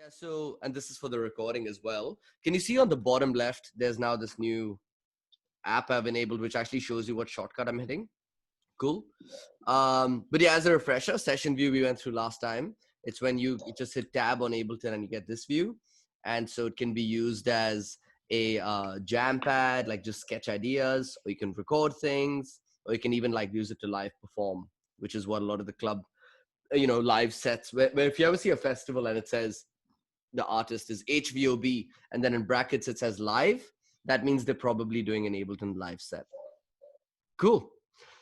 Yeah, so, and this is for the recording as well. Can you see on the bottom left, there's now this new app I've enabled, which actually shows you what shortcut I'm hitting. Cool. But yeah, as a refresher, session view we went through last time. It's when you just hit tab on Ableton and you get this view. And so it can be used as a jam pad, like just sketch ideas, or you can record things, or you can even like use it to live perform, which is what a lot of the club, live sets, where if you ever see a festival and it says the artist is HVOB, and then in brackets it says live, that means they're probably doing an Ableton live set. Cool.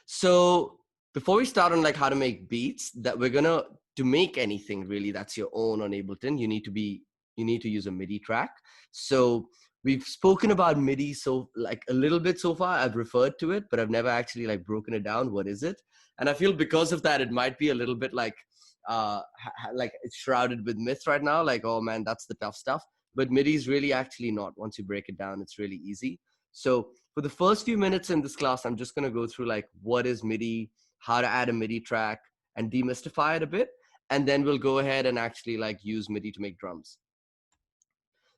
So before we start on like how to make beats, that to make anything really that's your own on Ableton, you need to use a MIDI track. So we've spoken about MIDI so like a little bit so far. I've referred to it, but I've never actually like broken it down. What is it? And I feel because of that, it might be a little bit like like it's shrouded with myth right now. Like, oh man, that's the tough stuff. But MIDI is really actually not. Once you break it down, it's really easy. So for the first few minutes in this class, I'm just going to go through like what is MIDI, how to add a MIDI track, and demystify it a bit. And then we'll go ahead and actually like use MIDI to make drums.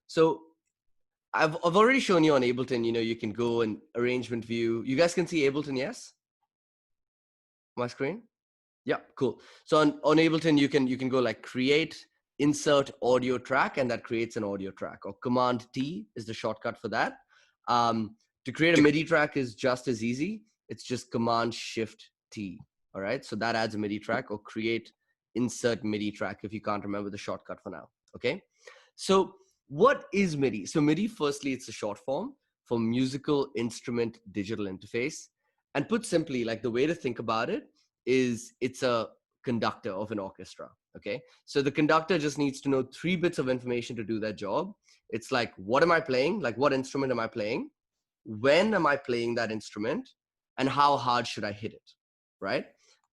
So I've already shown you on Ableton, you can go and arrangement view. You guys can see Ableton, yes? My screen? Yeah, cool. So on Ableton, you can go like create, insert audio track, and that creates an audio track, or Command T is the shortcut for that. To create a MIDI track is just as easy. It's just Command Shift T. All right. So that adds a MIDI track, or create, insert MIDI track if you can't remember the shortcut for now. Okay. So what is MIDI? So MIDI, firstly, it's a short form for musical instrument digital interface. And put simply, like the way to think about it is it's a conductor of an orchestra. Okay. So the conductor just needs to know 3 bits of information to do that job. It's like, what am I playing? Like, what instrument am I playing? When am I playing that instrument? And how hard should I hit it? Right.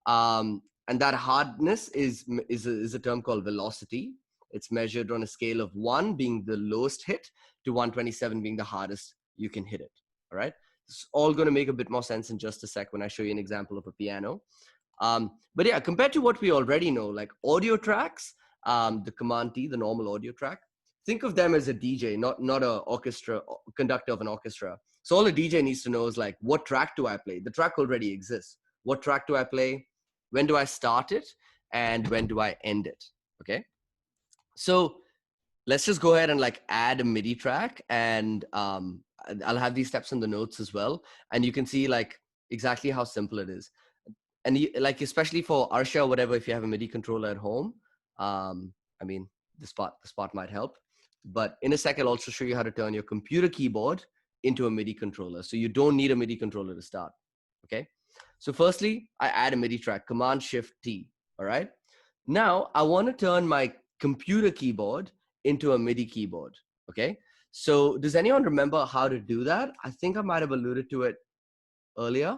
And that hardness is a term called velocity. It's measured on a scale of 1 being the lowest hit to 127 being the hardest you can hit it. All right. It's all going to make a bit more sense in just a sec when I show you an example of a piano. But yeah, compared to what we already know, like audio tracks, the Command T, the normal audio track, think of them as a DJ, not a orchestra conductor of an orchestra. So all a DJ needs to know is like, what track do I play? The track already exists. What track do I play? When do I start it? And when do I end it? Okay. So let's just go ahead and like add a MIDI track, and I'll have these steps in the notes as well. And you can see like exactly how simple it is. And like, especially for Arsha or whatever, if you have a MIDI controller at home, I mean, the spot might help. But in a sec, I'll also show you how to turn your computer keyboard into a MIDI controller. So you don't need a MIDI controller to start. Okay. So firstly, I add a MIDI track, Command Shift T. All right. Now I want to turn my computer keyboard into a MIDI keyboard. Okay. So does anyone remember how to do that? I think I might have alluded to it earlier.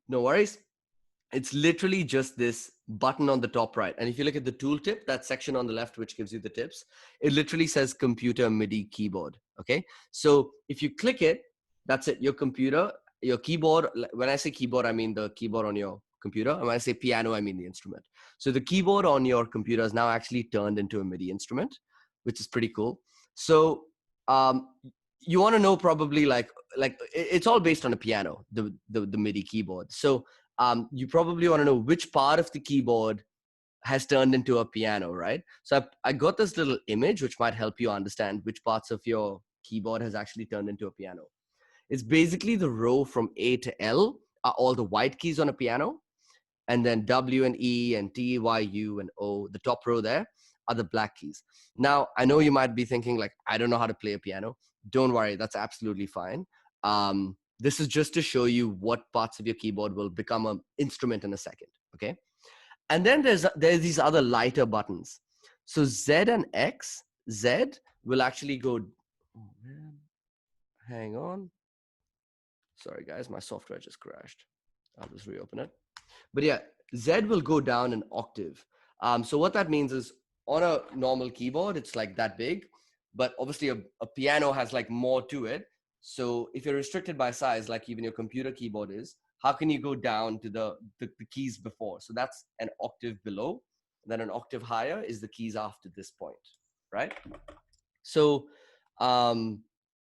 No worries. It's literally just this button on the top right. And if you look at the tooltip, that section on the left, which gives you the tips, it literally says computer MIDI keyboard. Okay. So if you click it, that's it. Your computer, your keyboard, when I say keyboard, I mean the keyboard on your computer. And when I say piano, I mean the instrument. So the keyboard on your computer is now actually turned into a MIDI instrument, which is pretty cool. So you want to know probably like it's all based on a piano, the MIDI keyboard. So you probably want to know which part of the keyboard has turned into a piano, right? So I got this little image which might help you understand which parts of your keyboard has actually turned into a piano. It's basically the row from A to L are all the white keys on a piano, and then W and E and T, Y, U, and O, the top row there, are the black keys. Now, I know you might be thinking like, I don't know how to play a piano. Don't worry, that's absolutely fine. This is just to show you what parts of your keyboard will become an instrument in a second, okay? And then there's these other lighter buttons. So Z and X, Z will actually go, oh man, hang on. Sorry guys, my software just crashed. I'll just reopen it. But yeah, Z will go down an octave. So what that means is on a normal keyboard, it's like that big, but obviously a piano has like more to it. So if you're restricted by size, like even your computer keyboard is, how can you go down to the keys before? So that's an octave below. then an octave higher is the keys after this point, right? So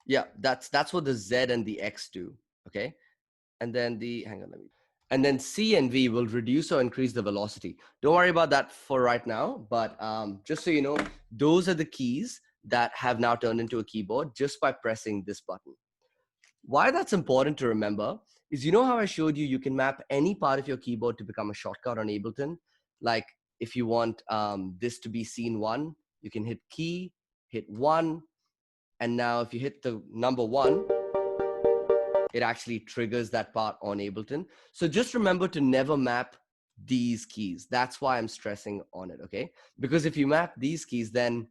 yeah, that's what the Z and the X do, okay? And then and then C and V will reduce or increase the velocity. Don't worry about that for right now, but just so you know, those are the keys that have now turned into a keyboard just by pressing this button. Why that's important to remember is, you know how I showed you, you can map any part of your keyboard to become a shortcut on Ableton. Like if you want this to be scene 1, you can hit key, hit 1, and now if you hit the number 1, it actually triggers that part on Ableton. So just remember to never map these keys. That's why I'm stressing on it, okay? Because if you map these keys, then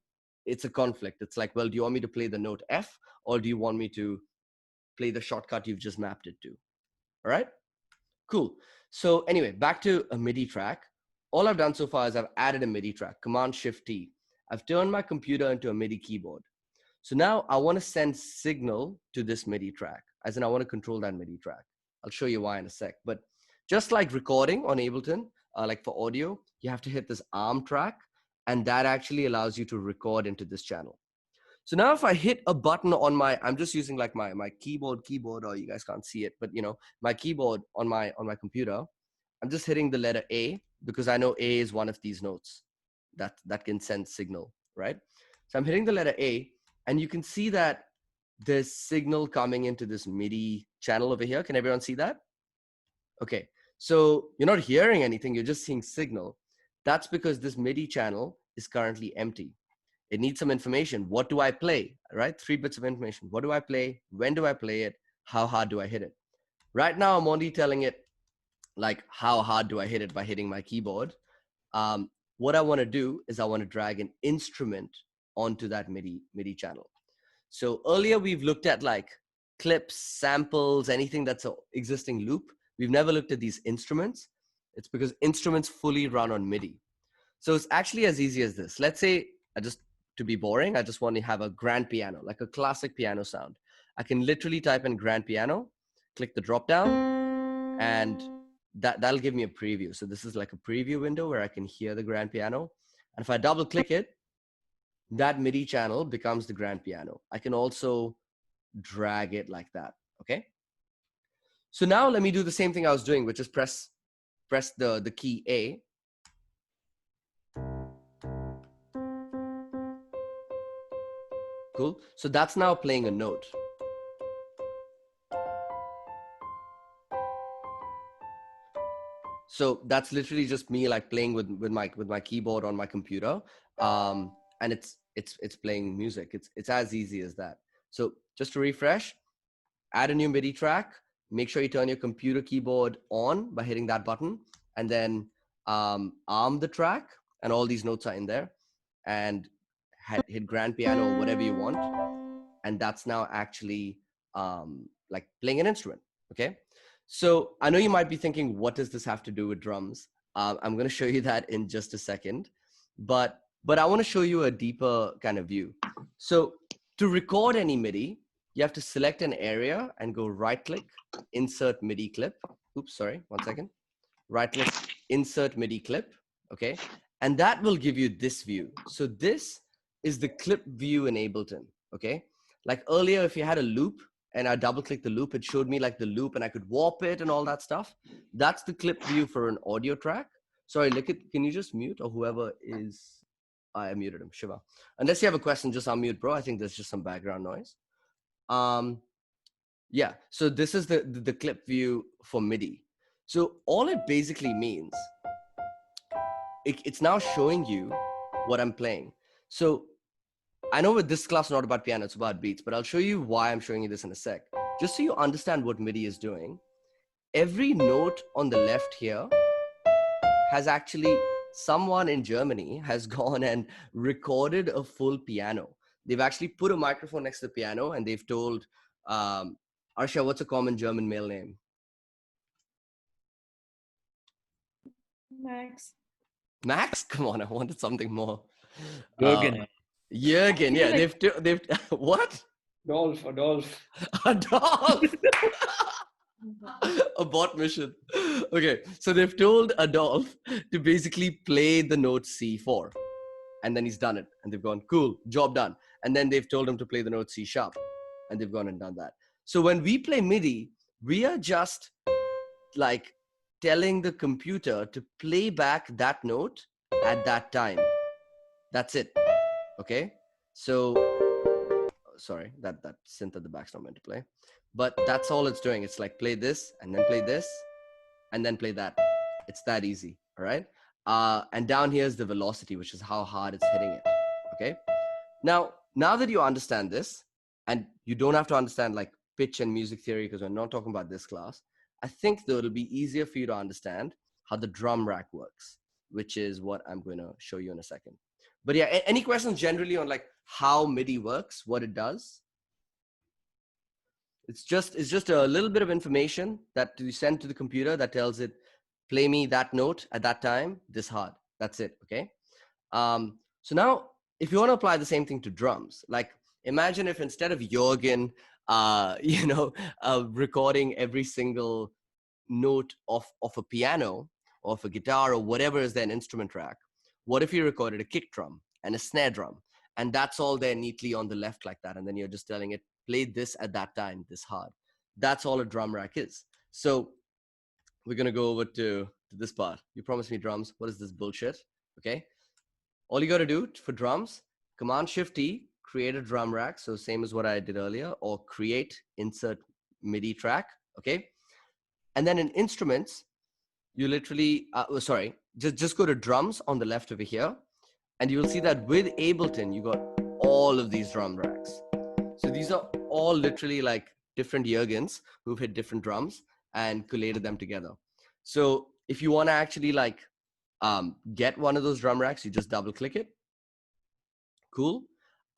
it's a conflict. It's like, well, do you want me to play the note F, or do you want me to play the shortcut you've just mapped it to? All right, cool. So anyway, back to a MIDI track. All I've done so far is I've added a MIDI track, Command-Shift-T. I've turned my computer into a MIDI keyboard. So now I want to send signal to this MIDI track, as in I want to control that MIDI track. I'll show you why in a sec. But just like recording on Ableton, like for audio, you have to hit this ARM track, and that actually allows you to record into this channel. So now if I hit a button on my, I'm just using like my keyboard, or you guys can't see it, but you know, my keyboard on my computer, I'm just hitting the letter A because I know A is one of these notes that can send signal, right? So I'm hitting the letter A, and you can see that there's signal coming into this MIDI channel over here. Can everyone see that? Okay, so you're not hearing anything, you're just seeing signal. That's because this MIDI channel is currently empty. It needs some information. What do I play, right? 3 bits of information. What do I play? When do I play it? How hard do I hit it? Right now, I'm only telling it like how hard do I hit it by hitting my keyboard. What I want to do is I want to drag an instrument onto that MIDI channel. So earlier we've looked at like clips, samples, anything that's an existing loop. We've never looked at these instruments. It's because instruments fully run on MIDI. So it's actually as easy as this. Let's say to be boring, I just want to have a grand piano, like a classic piano sound. I can literally type in grand piano, click the drop down, and that'll give me a preview. So this is like a preview window where I can hear the grand piano. And if I double click it, that MIDI channel becomes the grand piano. I can also drag it like that, okay? So now let me do the same thing I was doing, which is press the key A. Cool. So that's now playing a note. So that's literally just me like playing with my keyboard on my computer, and it's playing music. It's as easy as that. So just to refresh, add a new MIDI track. Make sure you turn your computer keyboard on by hitting that button, and then arm the track, and all these notes are in there, and hit grand piano or whatever you want, and that's now actually like playing an instrument. Okay, so I know you might be thinking, what does this have to do with drums? I'm going to show you that in just a second, but I want to show you a deeper kind of view. So to record any MIDI, you have to select an area and go right click, insert MIDI clip. Oops, sorry, 1 second. Right click, insert MIDI clip, okay? And that will give you this view. So this is the clip view in Ableton, okay? Like earlier, if you had a loop and I double click the loop, it showed me like the loop and I could warp it and all that stuff. That's the clip view for an audio track. Sorry, look at, can you just mute, or whoever is, I muted him, Shiva. Unless you have a question, just unmute, bro. I think there's just some background noise. Yeah, so this is the clip view for MIDI. So all it basically means, it's now showing you what I'm playing. So I know with this class not about piano, it's about beats, but I'll show you why I'm showing you this in a sec. Just so you understand what MIDI is doing, every note on the left here has actually, someone in Germany has gone and recorded a full piano. They've actually put a microphone next to the piano and they've told, Arsha, what's a common German male name? Max. Max? Come on, I wanted something more. Jürgen. Jürgen, yeah, they've what? Adolf. Adolf. A bot mission. Okay, so they've told Adolf to basically play the note C4, and then he's done it, and they've gone, cool, job done. And then they've told him to play the note C sharp, and they've gone and done that. So when we play MIDI, we are just like telling the computer to play back that note at that time. That's it. Okay, so sorry, that synth at the back's not meant to play, but that's all it's doing. It's like play this and then play this and then play that. It's that easy. All right. And down here is the velocity, which is how hard it's hitting it. Okay. Now that you understand this, and you don't have to understand like pitch and music theory because we're not talking about this class, I think though it'll be easier for you to understand how the drum rack works, which is what I'm going to show you in a second. But yeah, any questions generally on like how MIDI works, what it does? It's just a little bit of information that you send to the computer that tells it, play me that note at that time, this hard. That's it, okay? So now, if you want to apply the same thing to drums, like imagine if instead of Jorgen, recording every single note of a piano or of a guitar or whatever is there an instrument track, what if you recorded a kick drum and a snare drum, and that's all there neatly on the left like that, and then you're just telling it, play this at that time, this hard. That's all a drum rack is. So we're going to go over to this part. You promised me drums. What is this bullshit? Okay. All you got to do for drums, Command Shift T, create a drum rack. So same as what I did earlier, or create insert MIDI track. Okay. And then in instruments, you literally, just go to drums on the left over here. And you'll see that with Ableton, you got all of these drum racks. So these are all literally like different Jurgens who've hit different drums and collated them together. So if you want to actually like get one of those drum racks, you just double click it. Cool.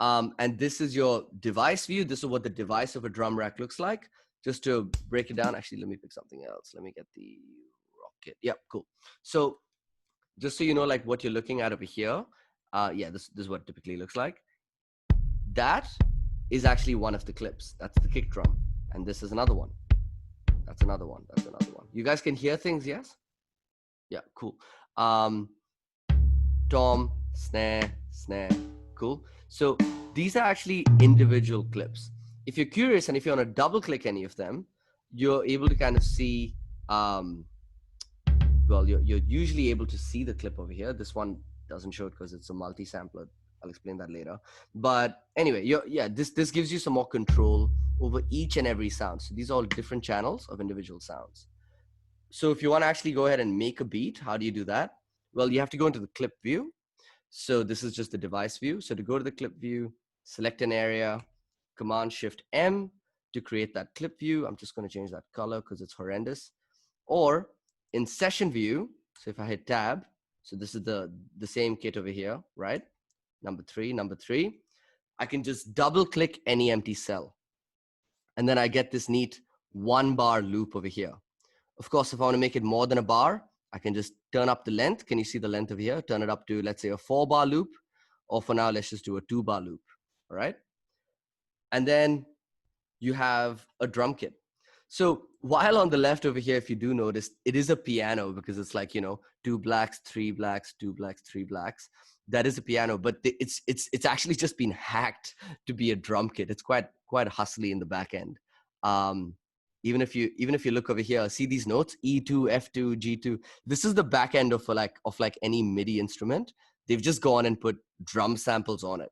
And this is your device view. This is what the device of a drum rack looks like. Just to break it down, actually, let me pick something else. Let me get the rocket. Yeah, cool. So just so you know, like what you're looking at over here, this is what it typically looks like. That is actually one of the clips. That's the kick drum. And this is another one. That's another one. That's another one. You guys can hear things, yes? Yeah, cool. Tom, snare, cool. So these are actually individual clips. If you're curious and if you want to double click any of them, you're able to kind of see, you're usually able to see the clip over here. This one doesn't show it because it's a multi-sampler. I'll explain that later. But anyway, this gives you some more control over each and every sound. So these are all different channels of individual sounds. So if you want to actually go ahead and make a beat, how do you do that? Well, you have to go into the clip view. So this is just the device view. So to go to the clip view, select an area, Command Shift M to create that clip view. I'm just going to change that color because it's horrendous. Or in session view, so if I hit tab, so this is the same kit over here, right? Number three, I can just double click any empty cell. And then I get this neat 1 bar loop over here. Of course, if I want to make it more than a bar, I can just turn up the length. Can you see the length over here? Turn it up to, let's say, a 4 bar loop. Or for now, let's just do a 2 bar loop. All right. And then you have a drum kit. So while on the left over here, if you do notice, it is a piano because it's like, 2 blacks, 3 blacks, 2 blacks, 3 blacks. That is a piano, but it's actually just been hacked to be a drum kit. It's quite hustly in the back end. Even if you look over here, see these notes, E2, F2, G2. This is the back end of like any MIDI instrument. They've just gone and put drum samples on it.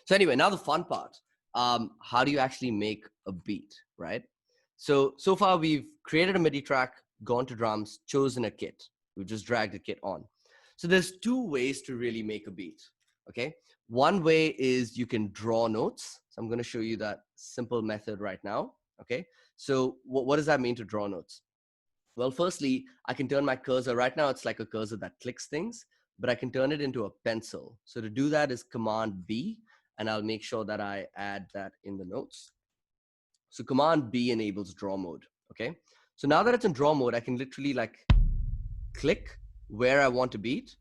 So anyway, now the fun part. How do you actually make a beat, right? So far we've created a MIDI track, gone to drums, chosen a kit. We've just dragged the kit on. So there's 2 ways to really make a beat, okay? One way is you can draw notes. So I'm going to show you that simple method right now, okay? So what does that mean to draw notes? Well, firstly, I can turn my cursor. Right now, it's like a cursor that clicks things, but I can turn it into a pencil. So to do that is Command B, and I'll make sure that I add that in the notes. So Command B enables draw mode, okay? So now that it's in draw mode, I can literally like click where I want to beat,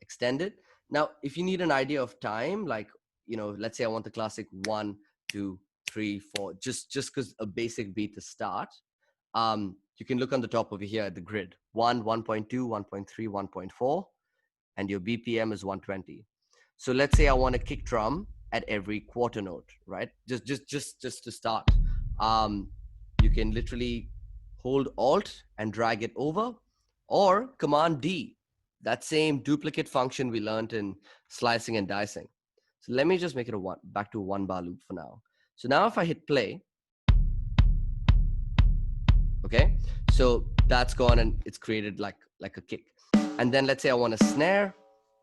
extend it. Now, if you need an idea of time, like, let's say I want the classic 1, 2, 3, 4, just because a basic beat to start. You can look on the top over here at the grid, 1, 1.2, 1.3, 1.4, and your BPM is 120. So let's say I want a kick drum at every quarter note, right? Just to start. You can literally hold Alt and drag it over, or Command D, that same duplicate function we learned in slicing and dicing. So let me just make it back to a 1-bar loop for now. So now if I hit play, okay, so that's gone and it's created like a kick. And then let's say I want a snare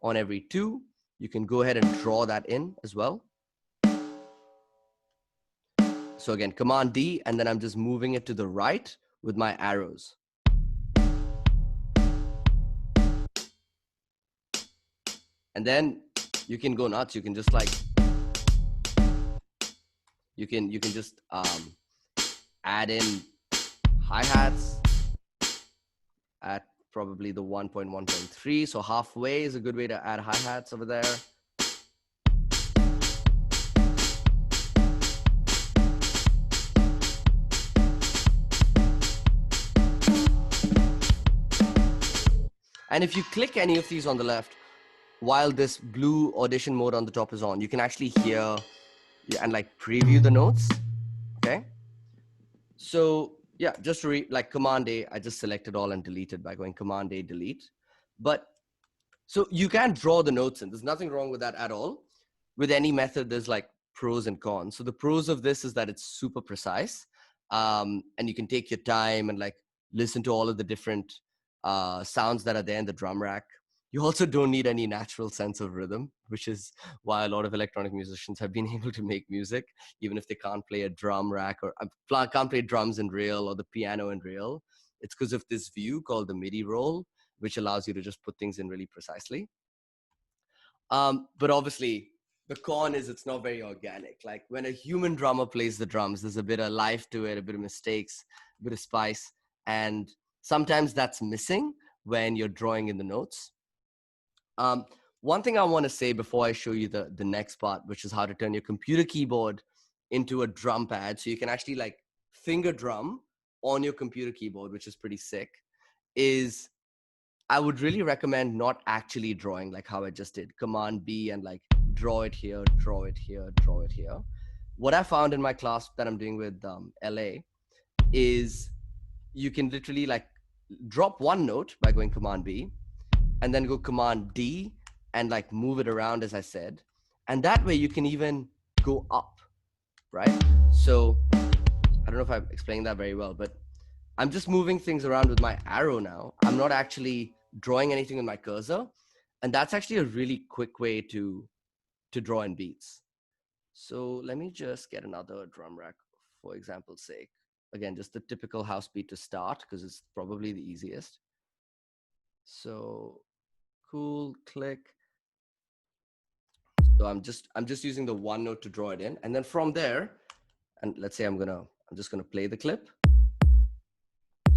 on every 2. You can go ahead and draw that in as well. So again, Command D, and then I'm just moving it to the right with my arrows. And then you can go nuts. You can just like, you can just add in hi-hats at probably the 1.1.3. So halfway is a good way to add hi-hats over there. And if you click any of these on the left, while this blue audition mode on the top is on, you can actually hear and like preview the notes, okay? So yeah, just to like Command A, I just selected all and deleted by going Command A, delete. But so you can draw the notes in. There's nothing wrong with that at all. With any method, there's like pros and cons. So the pros of this is that it's super precise, and you can take your time and like listen to all of the different sounds that are there in the drum rack. You also don't need any natural sense of rhythm, which is why a lot of electronic musicians have been able to make music, even if they can't play a drum rack or can't play drums in real or the piano in real. It's because of this view called the MIDI roll, which allows you to just put things in really precisely. But obviously, the con is it's not very organic. Like when a human drummer plays the drums, there's a bit of life to it, a bit of mistakes, a bit of spice. And sometimes that's missing when you're drawing in the notes. One thing I want to say before I show you the next part, which is how to turn your computer keyboard into a drum pad. So you can actually like finger drum on your computer keyboard, which is pretty sick, is I would really recommend not actually drawing like how I just did, Command B and like draw it here, draw it here, draw it here. What I found in my class that I'm doing with LA is you can literally like drop one note by going Command B and then go Command D and like move it around as I said. And that way you can even go up, right? So I don't know if I'm explaining that very well, but I'm just moving things around with my arrow now. I'm not actually drawing anything with my cursor. And that's actually a really quick way to draw in beats. So let me just get another drum rack for example's sake. Again, just the typical house beat to start because it's probably the easiest. So cool, click. So I'm just using the one note to draw it in. And then from there, and let's say I'm just gonna play the clip.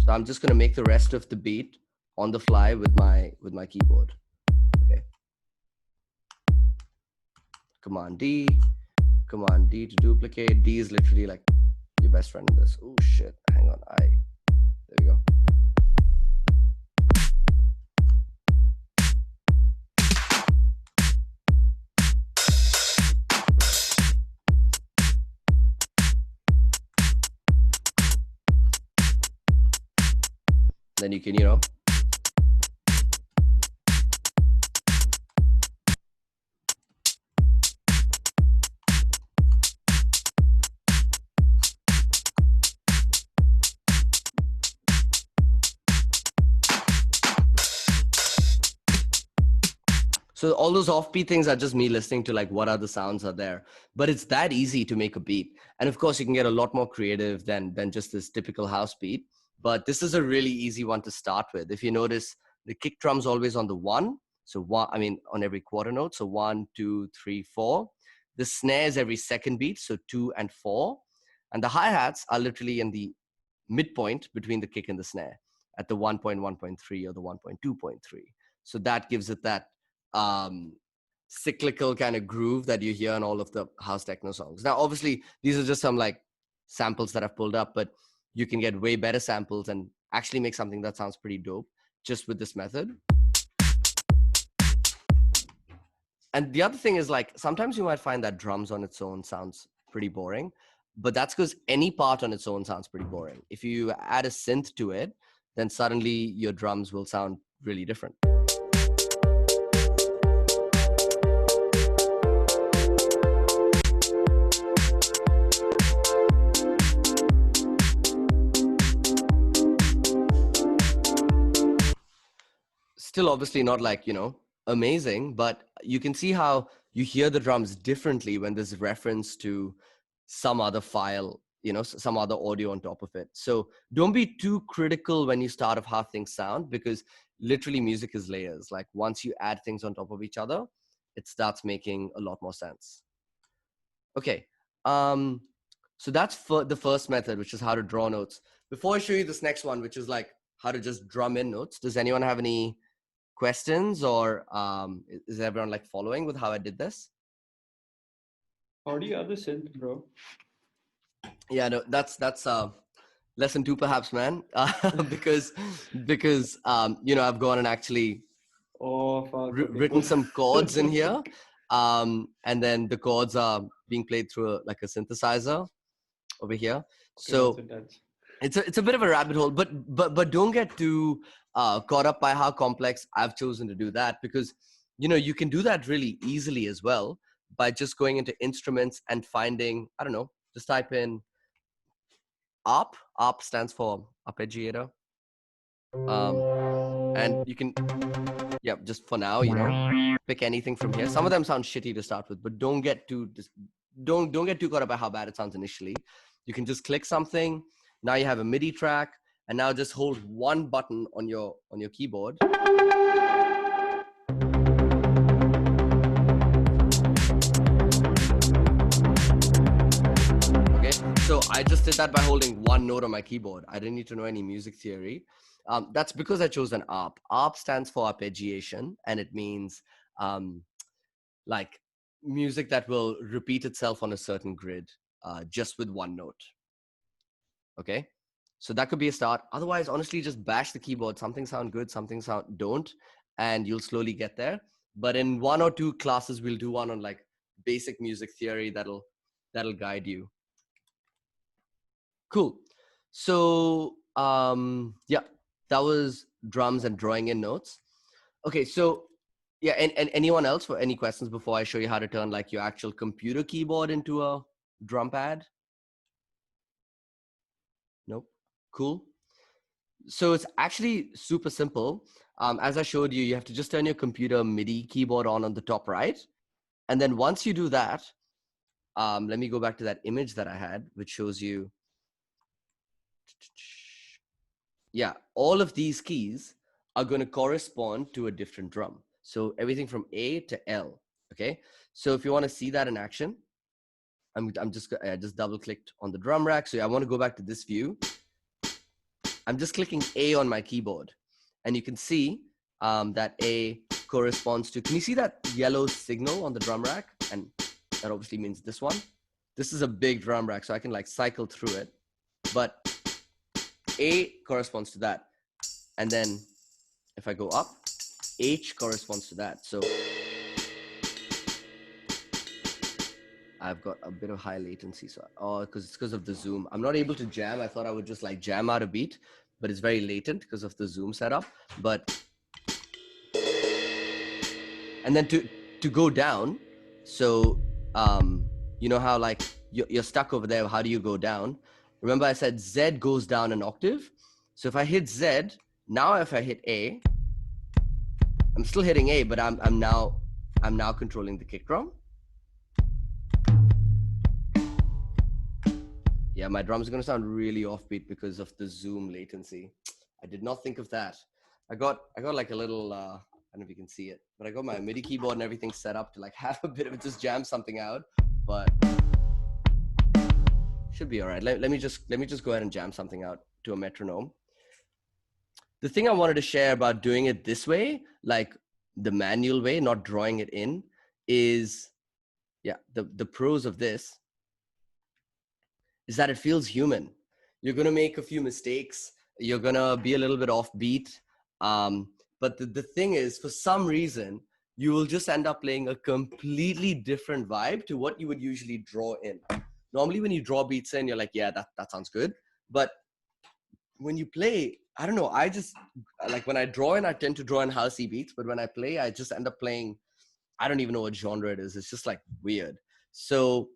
So I'm just going to make the rest of the beat on the fly with my keyboard. Okay. Command D to duplicate. D is literally like your best friend in this. Oh shit, hang on. There we go. Then you can, so all those offbeat things are just me listening to like what other sounds are there. But it's that easy to make a beat. And of course, you can get a lot more creative than just this typical house beat. But this is a really easy one to start with. If you notice, the kick drum's always on the 1. So on every quarter note. So 1, 2, 3, 4. The snare is every second beat. So 2 and 4. And the hi-hats are literally in the midpoint between the kick and the snare at the 1.1.3 or the 1.2.3. So that gives it that cyclical kind of groove that you hear in all of the house techno songs. Now, obviously, these are just some like samples that I've pulled up, but you can get way better samples and actually make something that sounds pretty dope just with this method. And the other thing is, like, sometimes you might find that drums on its own sounds pretty boring, but that's because any part on its own sounds pretty boring. If you add a synth to it, then suddenly your drums will sound really different. Still obviously not like, amazing, but you can see how you hear the drums differently when there's reference to some other file, some other audio on top of it. So don't be too critical when you start of how things sound, because literally music is layers. Like once you add things on top of each other, it starts making a lot more sense. Okay. So that's for the first method, which is how to draw notes. Before I show you this next one, which is like how to just drum in notes, does anyone have any questions, or is everyone like following with how I did this? How do you add the synth, bro? Yeah, no, that's lesson 2 perhaps, man. Because I've gone and actually written some chords in here, and then the chords are being played through like a synthesizer over here. So it's a bit of a rabbit hole, but don't get too caught up by how complex I've chosen to do that, because you can do that really easily as well by just going into instruments and finding, I don't know, just type in ARP. ARP stands for arpeggiator, and you can, yeah, just for now, pick anything from here. Some of them sound shitty to start with, but don't get too caught up by how bad it sounds initially. You can just click something. Now you have a MIDI track, and now just hold one button on your keyboard. Okay, so I just did that by holding one note on my keyboard. I didn't need to know any music theory. That's because I chose an ARP. ARP stands for arpeggiation, and it means like music that will repeat itself on a certain grid, just with one note. Okay, so that could be a start. Otherwise, honestly, just bash the keyboard. Something sound good, something sound don't, and you'll slowly get there. But in 1 or 2 classes, we'll do one on like basic music theory that'll guide you. Cool. So yeah, that was drums and drawing in notes. Okay, so yeah, and anyone else for any questions before I show you how to turn like your actual computer keyboard into a drum pad? Nope. Cool. So it's actually super simple. As I showed you, you have to just turn your computer MIDI keyboard on the top right. And then once you do that, let me go back to that image that I had, which shows you, yeah, all of these keys are going to correspond to a different drum. So everything from A to L. Okay. So if you want to see that in action, I just double clicked on the drum rack. So I want to go back to this view. I'm just clicking A on my keyboard, and you can see that A corresponds to, can you see that yellow signal on the drum rack? And that obviously means this one. This is a big drum rack, so I can like cycle through it, but A corresponds to that. And then if I go up, H corresponds to that. So I've got a bit of high latency. So, because it's because of the zoom. I'm not able to jam. I thought I would just like jam out a beat, but it's very latent because of the zoom setup. But, and then to go down, so you know how like you're stuck over there. How do you go down? Remember I said Z goes down an octave. So if I hit Z, now if I hit A, I'm still hitting A, but I'm now controlling the kick drum. Yeah, my drums are going to sound really offbeat because of the zoom latency. I did not think of that. I got like a little, I don't know if you can see it, but I got my MIDI keyboard and everything set up to like have a bit of just jam something out, but should be all right. Let me just go ahead and jam something out to a metronome. The thing I wanted to share about doing it this way, like the manual way, not drawing it in, is, yeah, the pros of this is that it feels human. You're going to make a few mistakes. You're going to be a little bit offbeat. But the thing is, for some reason, you will just end up playing a completely different vibe to what you would usually draw in. Normally, when you draw beats in, you're like, yeah, that sounds good. But when you play, I don't know, I just, like when I draw in, I tend to draw in housey beats. But when I play, I just end up playing, I don't even know what genre it is. It's just like weird. So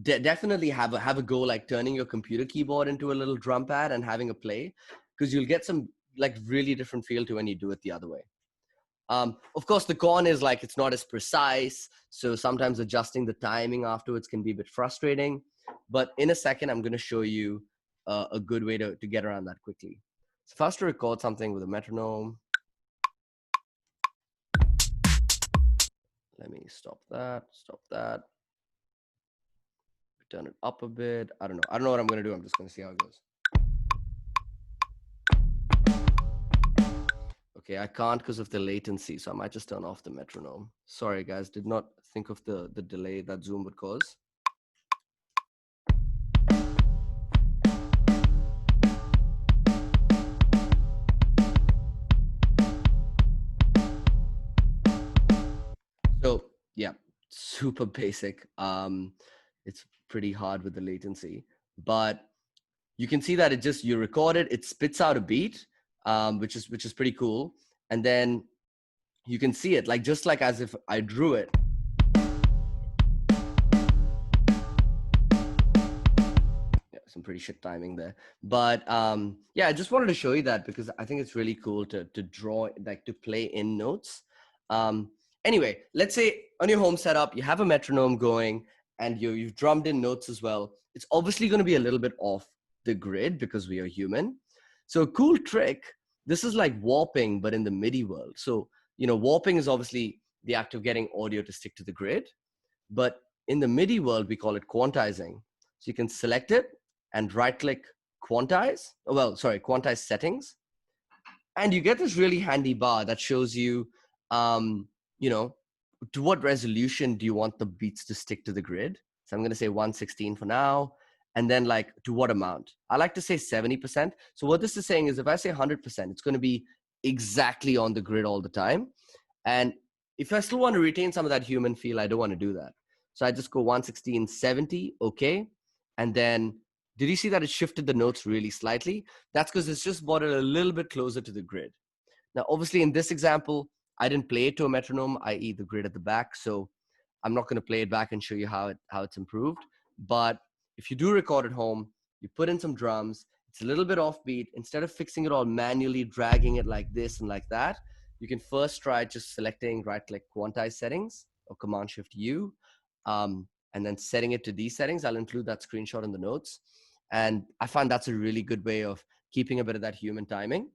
definitely have a go like turning your computer keyboard into a little drum pad and having a play, because you'll get some like really different feel to when you do it the other way. Of course, the con is like it's not as precise, so sometimes adjusting the timing afterwards can be a bit frustrating. But in a second, I'm going to show you a good way to get around that quickly. So first, to record something with a metronome. Let me stop that. Turn it up a bit. I don't know what I'm going to do. I'm just going to see how it goes. Okay, I can't because of the latency, so I might just turn off the metronome. Sorry, guys, did not think of the delay that Zoom would cause. So yeah, super basic. It's pretty hard with the latency, but you can see that you record it, it spits out a beat, which is pretty cool, and then you can see it like just like as if I drew it. Yeah, some pretty shit timing there, but yeah, I just wanted to show you that because I think it's really cool to draw, like to play in notes. Anyway, let's say on your home setup you have a metronome going and you've drummed in notes as well. It's obviously going to be a little bit off the grid because we are human. So a cool trick, this is like warping but in the MIDI world. So warping is obviously the act of getting audio to stick to the grid, but in the MIDI world we call it quantizing. So you can select it and right click quantize, quantize settings, and you get this really handy bar that shows you to what resolution do you want the beats to stick to the grid. So I'm going to say 116 for now, and then like to what amount. I like to say 70%. So what this is saying is if I say 100%, it's going to be exactly on the grid all the time. And if I still want to retain some of that human feel, I don't want to do that. So I just go 116, 70, okay. And then did you see that it shifted the notes really slightly? That's because it's just brought it a little bit closer to the grid. Now, obviously in this example, I didn't play it to a metronome, i.e. the grid at the back. So I'm not going to play it back and show you how it's improved. But if you do record at home, you put in some drums, it's a little bit offbeat. Instead of fixing it all manually, dragging it like this and like that, you can first try just selecting right-click quantize settings or Command-Shift-U, and then setting it to these settings. I'll include that screenshot in the notes. And I find that's a really good way of keeping a bit of that human timing.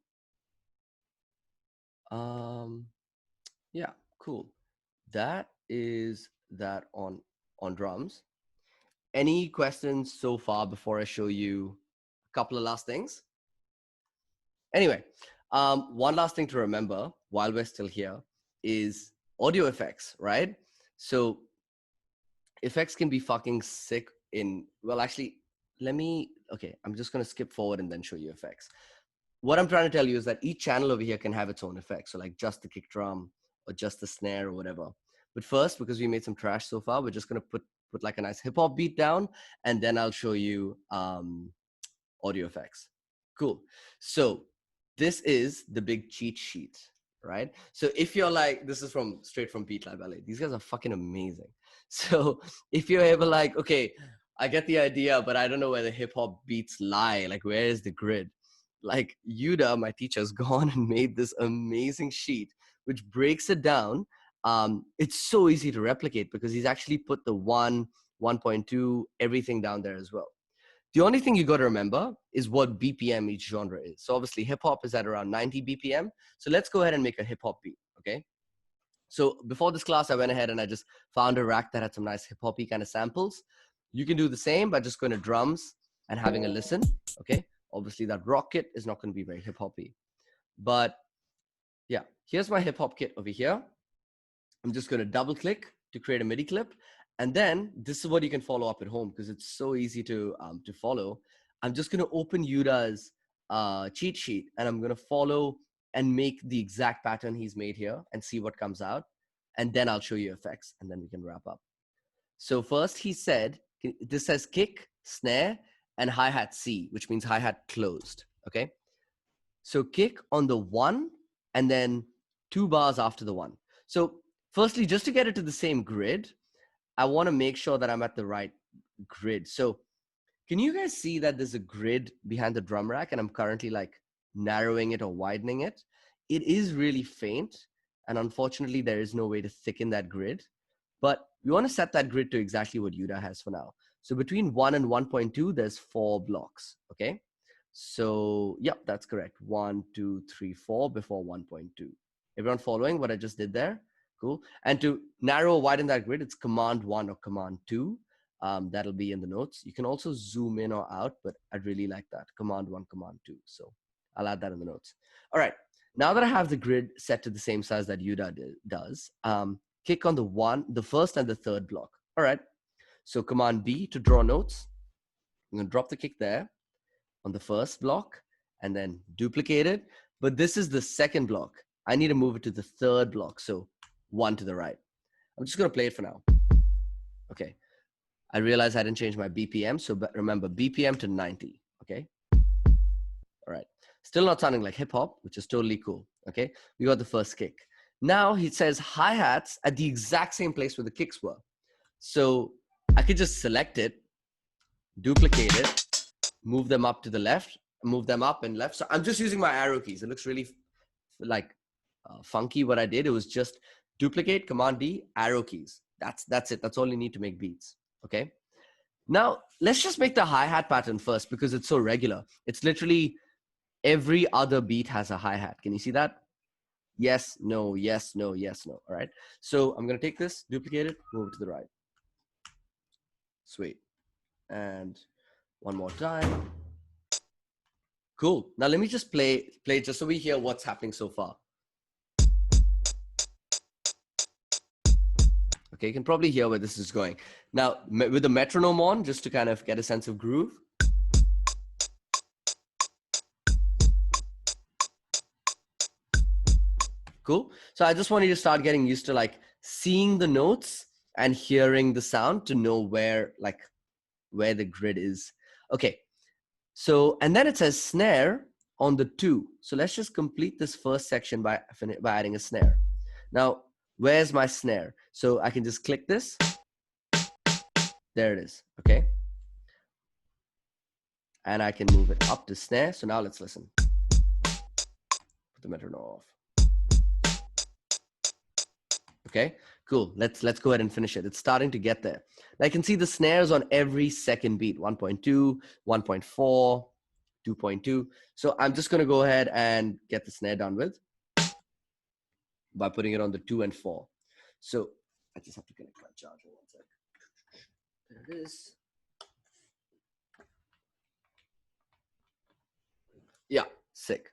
Yeah, cool. That is that on drums. Any questions so far before I show you a couple of last things? Anyway, one last thing to remember while we're still here is audio effects, right? So effects can be fucking sick in, well, actually, I'm just going to skip forward and then show you effects. What I'm trying to tell you is that each channel over here can have its own effects. So like just the kick drum or just the snare or whatever. But first, because we made some trash so far, we're just going to put like a nice hip hop beat down, and then I'll show you audio effects. Cool. So this is the big cheat sheet, right? So if you're like, this is straight from Beat Lab LA. These guys are fucking amazing. So if you're ever like, okay, I get the idea, but I don't know where the hip hop beats lie. Like, where is the grid? Like Yuda, my teacher, has gone and made this amazing sheet which breaks it down. It's so easy to replicate because he's actually put the 1.2, everything down there as well. The only thing you got to remember is what BPM each genre is. So obviously hip hop is at around 90 BPM. So let's go ahead and make a hip hop beat, okay? So before this class, I went ahead and I just found a rack that had some nice hip hoppy kind of samples. You can do the same by just going to drums and having a listen, okay? Obviously that rock kit is not going to be very hip hoppy, but yeah, here's my hip hop kit over here. I'm just going to double click to create a MIDI clip. And then this is what you can follow up at home because it's so easy to follow. I'm just going to open Yuda's cheat sheet and I'm going to follow and make the exact pattern he's made here and see what comes out. And then I'll show you effects and then we can wrap up. So first he said, this says kick, snare, and hi-hat C, which means hi-hat closed, okay? So kick on the 1 and then 2 bars after the 1. So firstly, just to get it to the same grid, I want to make sure that I'm at the right grid. So can you guys see that there's a grid behind the drum rack and I'm currently like narrowing it or widening it? It is really faint. And unfortunately, there is no way to thicken that grid. But we want to set that grid to exactly what Yuda has for now. So between 1 and 1.2, there's 4 blocks, okay? So, yep, that's correct. 1, 2, 3, 4 before 1.2. Everyone following what I just did there? Cool. And to narrow or widen that grid, it's Command 1 or Command 2. That'll be in the notes. You can also zoom in or out, but I'd really like that. Command 1, Command 2. So I'll add that in the notes. All right. Now that I have the grid set to the same size that Yuda does, click on the first and the third block. All right. So Command B to draw notes. I'm going to drop the kick there on the first block and then duplicate it. But this is the second block. I need to move it to the third block. So 1 to the right. I'm just going to play it for now. Okay. I realized I didn't change my BPM. So remember BPM to 90. Okay. All right. Still not sounding like hip hop, which is totally cool. Okay. We got the first kick. Now he says hi-hats at the exact same place where the kicks were. So I could just select it, duplicate it, move them up to the left, move them up and left. So I'm just using my arrow keys. It looks really like funky what I did. It was just duplicate, Command D, arrow keys. That's it. That's all you need to make beats. Okay. Now let's just make the hi-hat pattern first because it's so regular. It's literally every other beat has a hi-hat. Can you see that? Yes, no, yes, no, yes, no. All right. So I'm going to take this, duplicate it, move it to the right. Sweet. And one more time. Cool. Now let me just play just so we hear what's happening so far. Okay, you can probably hear where this is going. Now with the metronome on, just to kind of get a sense of groove. Cool. So I just want you to start getting used to like seeing the notes and hearing the sound to know where the grid is. Okay. So, and then it says snare on the 2. So let's just complete this first section by adding a snare. Now, where's my snare? So I can just click this. There it is. Okay. And I can move it up to snare. So now let's listen. Put the metronome off. Okay, cool. Let's go ahead and finish it. It's starting to get there. I can see the snares on every second beat, 1.2, 1.4, 2.2. So I'm just going to go ahead and get the snare done with by putting it on the 2 and 4. So I just have to connect my charger. One sec. There it is. Yeah, sick.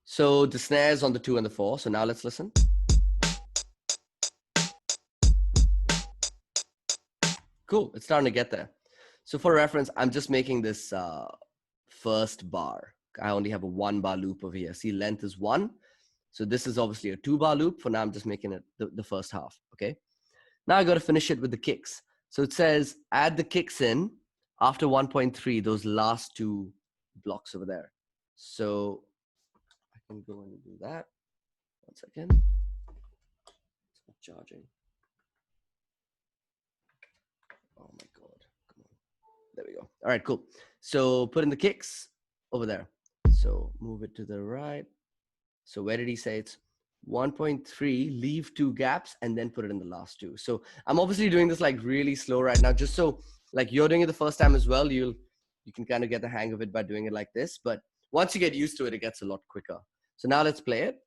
So the snares on the 2 and the 4. So now let's listen. Cool, it's starting to get there. So for reference, I'm just making this first bar. I only have a 1 bar loop over here. See, length is 1. So this is obviously a 2 bar loop. For now, I'm just making it the first half, okay? Now I got to finish it with the kicks. So it says, add the kicks in after 1.3, those last 2 blocks over there. So I can go and do that. 1 second. It's not charging. Oh my God, come on. There we go. All right, cool. So put in the kicks over there. So move it to the right. So where did he say it's 1.3, leave 2 gaps and then put it in the last 2. So I'm obviously doing this like really slow right now, just so like you're doing it the first time as well, you can kind of get the hang of it by doing it like this. But once you get used to it, it gets a lot quicker. So now let's play it.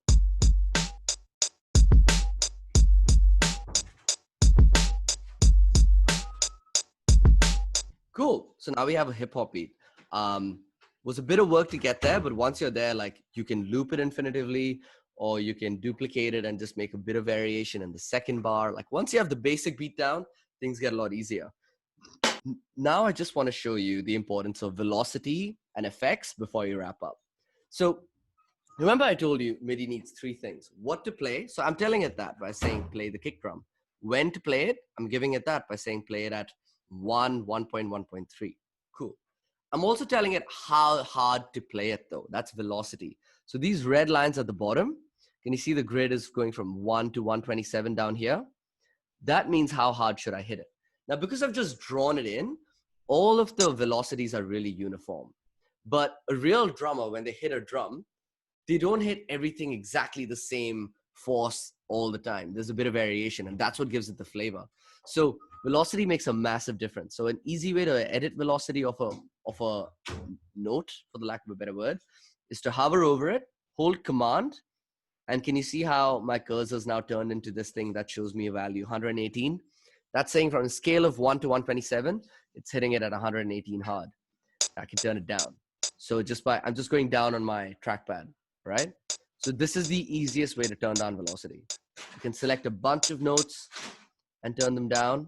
Cool. So now we have a hip hop beat. Was a bit of work to get there, but once you're there, like you can loop it infinitively, or you can duplicate it and just make a bit of variation in the second bar. Like once you have the basic beat down, things get a lot easier. Now I just want to show you the importance of velocity and effects before you wrap up. So remember I told you MIDI needs three things. What to play, so I'm telling it that by saying play the kick drum. When to play it, I'm giving it that by saying play it at 1.1.3. Cool. I'm also telling it how hard to play it though. That's velocity. So these red lines at the bottom, can you see the grid is going from 1 to 127 down here? That means how hard should I hit it? Now, because I've just drawn it in, all of the velocities are really uniform. But a real drummer, when they hit a drum, they don't hit everything exactly the same force all the time. There's a bit of variation, and that's what gives it the flavor. So velocity makes a massive difference. So an easy way to edit velocity of a note, for the lack of a better word, is to hover over it, hold command, and can you see how my cursor is now turned into this thing that shows me a value 118? That's saying from a scale of 1 to 127, it's hitting it at 118 hard. I can turn it down. So I'm just going down on my trackpad, right? So this is the easiest way to turn down velocity. You can select a bunch of notes and turn them down.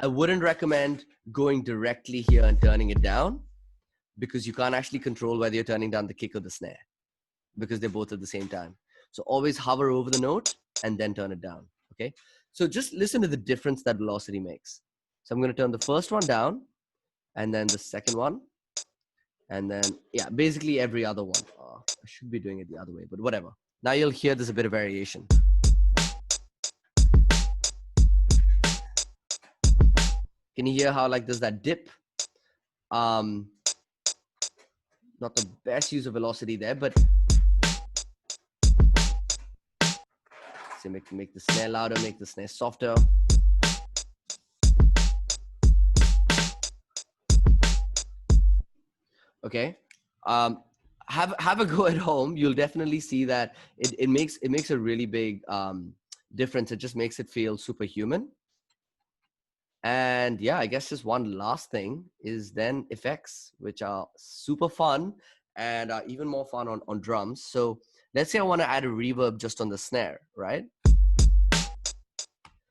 I wouldn't recommend going directly here and turning it down because you can't actually control whether you're turning down the kick or the snare because they're both at the same time. So always hover over the note and then turn it down, okay? So just listen to the difference that velocity makes. So I'm gonna turn the first one down and then the second one. And then, yeah, basically every other one. I should be doing it the other way, but whatever. Now you'll hear there's a bit of variation. Can you hear how like there's that dip? Not the best use of velocity there, but so make the snare louder, make the snare softer. Okay. Have a go at home. You'll definitely see that it makes a really big difference. It just makes it feel superhuman. And yeah, I guess just one last thing is then effects, which are super fun and are even more fun on drums. So let's say I want to add a reverb just on the snare, right?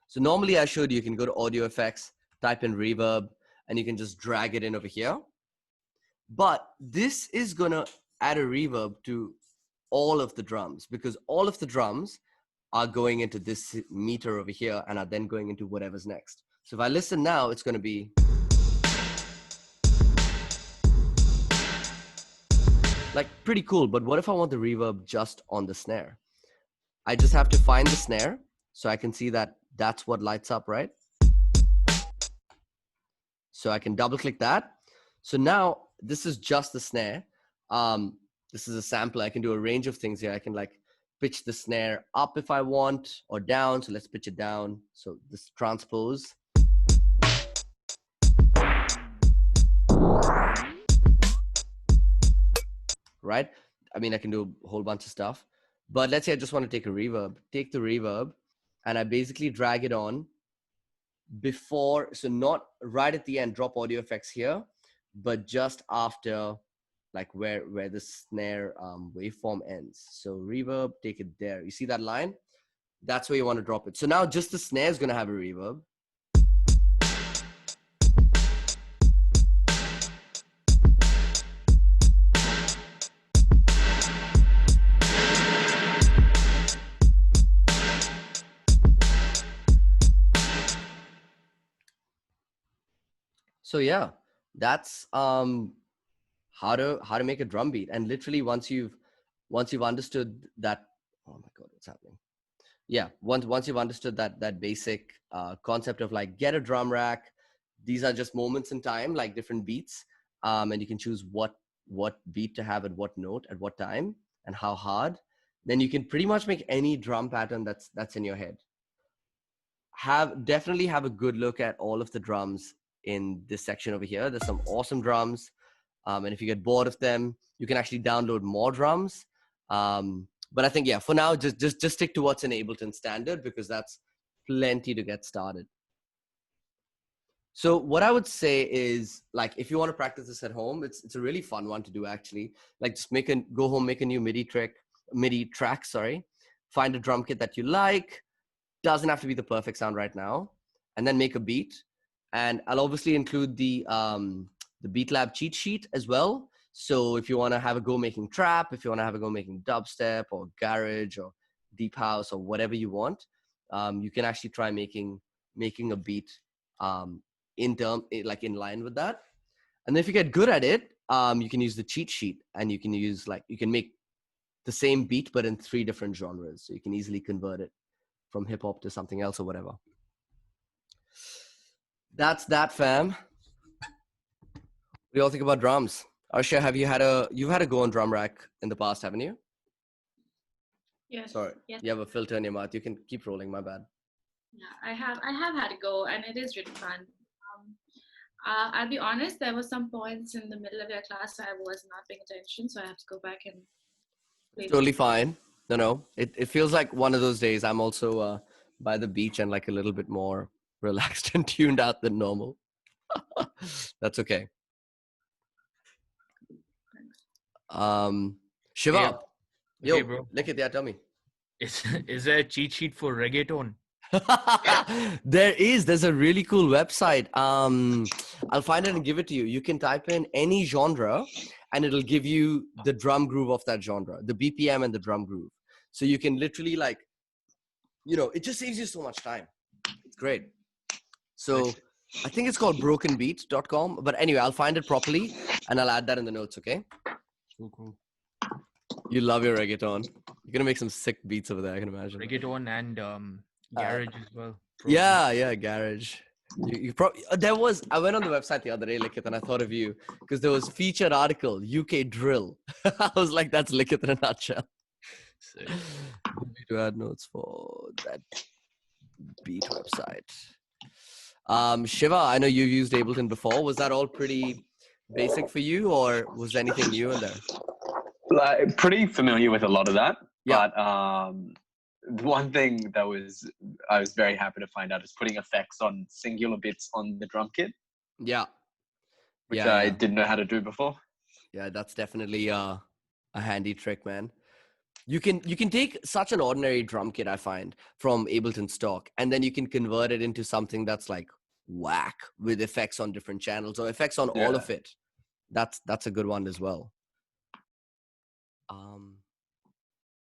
So normally I showed you can go to audio effects, type in reverb, and you can just drag it in over here. But this is gonna add a reverb to all of the drums because all of the drums are going into this meter over here and are then going into whatever's next. So if I listen now, it's gonna be like pretty cool. But what if I want the reverb just on the snare? I just have to find the snare so I can see that that's what lights up, right? So I can double click that. So now this is just the snare. This is a sample. I can do a range of things here. I can like pitch the snare up if I want or down. So let's pitch it down. So this transpose. Right? I mean, I can do a whole bunch of stuff. But let's say I just want to take a reverb. Take the reverb and I basically drag it on before, so not right at the end, drop audio effects here, but just after like where the snare waveform ends. So reverb, take it there. You see that line? That's where you want to drop it. So now just the snare is going to have a reverb. So yeah, that's how to make a drum beat. And literally once you've understood that, oh my god, what's happening? Yeah, once you've understood that basic concept of like get a drum rack, these are just moments in time, like different beats, and you can choose what beat to have at what note at what time and how hard. Then you can pretty much make any drum pattern that's in your head. Definitely have a good look at all of the drums in this section over here. There's some awesome drums, and if you get bored of them, you can actually download more drums. But I think, yeah, for now, just stick to what's in Ableton Standard because that's plenty to get started. So what I would say is, like, if you want to practice this at home, it's a really fun one to do actually. Like, just go home, make a new MIDI trick, MIDI track, sorry. Find a drum kit that you like. Doesn't have to be the perfect sound right now. And then make a beat. And I'll obviously include the BeatLab cheat sheet as well. So if you want to have a go making trap, if you want to have a go making dubstep or garage or deep house or whatever you want, you can actually try making a beat in line with that. And then if you get good at it, you can use the cheat sheet, and you can use you can make the same beat but in 3 different genres. So you can easily convert it from hip hop to something else or whatever. That's that, fam. What do you all think about drums? Arsha, you've had a go on drum rack in the past, haven't you? Yes. Sorry, yes. you have a filter in your mouth. You can keep rolling. My bad. Yeah, I have had a go, and it is really fun. I'll be honest, there were some points in the middle of your class I was not paying attention, so I have to go back and play. Totally fine. No. It feels like one of those days. I'm also by the beach and like a little bit more relaxed and tuned out than normal. That's okay. Shiva. Hey, Yo, bro. Likit, tell me. Is there a cheat sheet for reggaeton? There's a really cool website. I'll find it and give it to you. You can type in any genre and it'll give you the drum groove of that genre, the BPM and the drum groove. So you can literally it just saves you so much time. It's great. So I think it's called brokenbeat.com. But anyway, I'll find it properly and I'll add that in the notes, okay? Cool. You love your reggaeton. You're going to make some sick beats over there, I can imagine. Reggaeton and garage as well. Probably. Yeah, garage. You probably I went on the website the other day, Likit, and I thought of you because there was featured article UK drill. I was like, that's Likit in a nutshell. To add notes for that beat website. Shiva, I know you've used Ableton before. Was that all pretty basic for you, or was there anything new in there? Like, pretty familiar with a lot of that, Yeah. but one thing that I was very happy to find out is putting effects on singular bits on the drum kit. Yeah. Which I didn't know how to do before. Yeah, that's definitely a handy trick, man. You can take such an ordinary drum kit, I find, from Ableton stock, and then you can convert it into something that's like whack with effects on different channels or effects on all of it. That's a good one as well.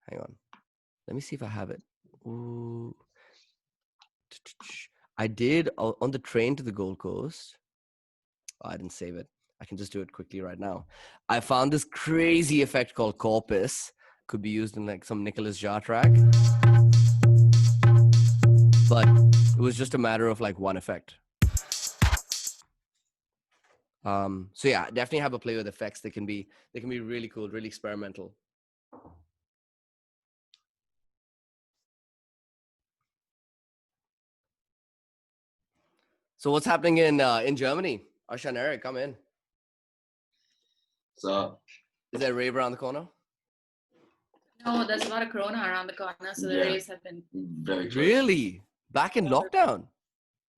Hang on. Let me see if I have it. Ooh. I did on the train to the Gold Coast. Oh, I didn't save it. I can just do it quickly right now. I found this crazy effect called Corpus. Could be used in like some Nicholas Jar track. But it was just a matter of like one effect. So yeah, definitely have a play with effects. They can be really cool, really experimental. So what's happening in Germany? Arsha and Eric, come in. So is there a rave around the corner? No, there's a lot of corona around the corner, so the raves have been very close. Really? Back in lockdown?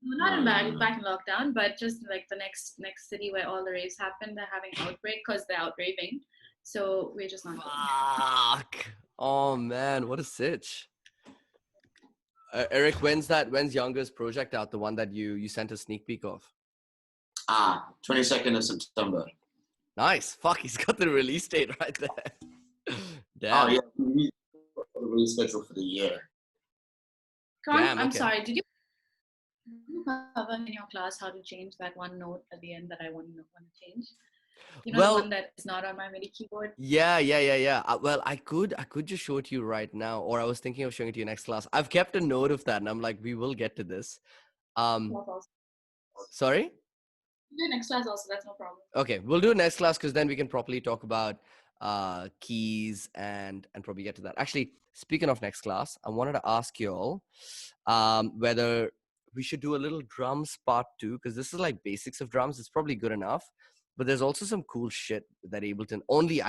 No, not back in lockdown, but just like the next city where all the raves happen, they're having outbreak because they're out raving. So we're just not going. Fuck. Oh man, what a sitch. Eric, when's Younger's project out? The one that you sent a sneak peek of? 22nd of September. Nice. Fuck, he's got the release date right there. Damn. Oh yeah, we release schedule for the year. I'm sorry. Did you cover in your class how to change that one note at the end that I want to change? You know, the one that is not on my MIDI keyboard. Yeah. Well, I could just show it to you right now, or I was thinking of showing it to you next class. I've kept a note of that, and I'm like, we will get to this. Sorry? Do next class also. That's no problem. Okay, we'll do it next class because then we can properly talk about keys and probably get to that. Actually, speaking of next class, I wanted to ask you all whether we should do a little drums part 2, because this is like basics of drums. It's probably good enough. But there's also some cool shit that I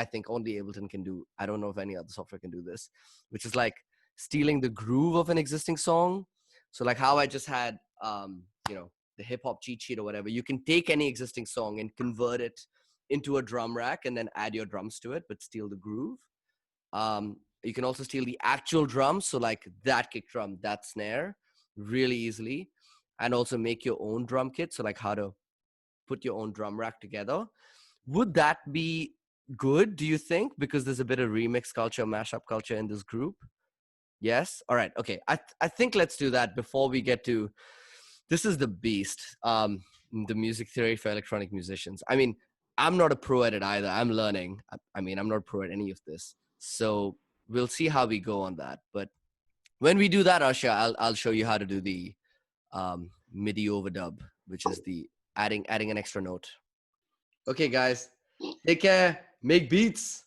think only Ableton can do. I don't know if any other software can do this, which is like stealing the groove of an existing song. So like how I just had, the hip hop cheat sheet or whatever, you can take any existing song and convert it into a drum rack and then add your drums to it, but steal the groove. You can also steal the actual drums. So like that kick drum, that snare really easily. And also make your own drum kit. So like how to put your own drum rack together. Would that be good, do you think? Because there's a bit of remix culture, mashup culture in this group. Yes? All right. Okay. I think let's do that before we get to, this is the beast. The music theory for electronic musicians. I mean, I'm not a pro at it either. I'm learning. I mean, I'm not a pro at any of this. So we'll see how we go on that. But when we do that, Asha, I'll show you how to do the MIDI overdub, which is the adding an extra note. Okay, guys, take care. Make beats.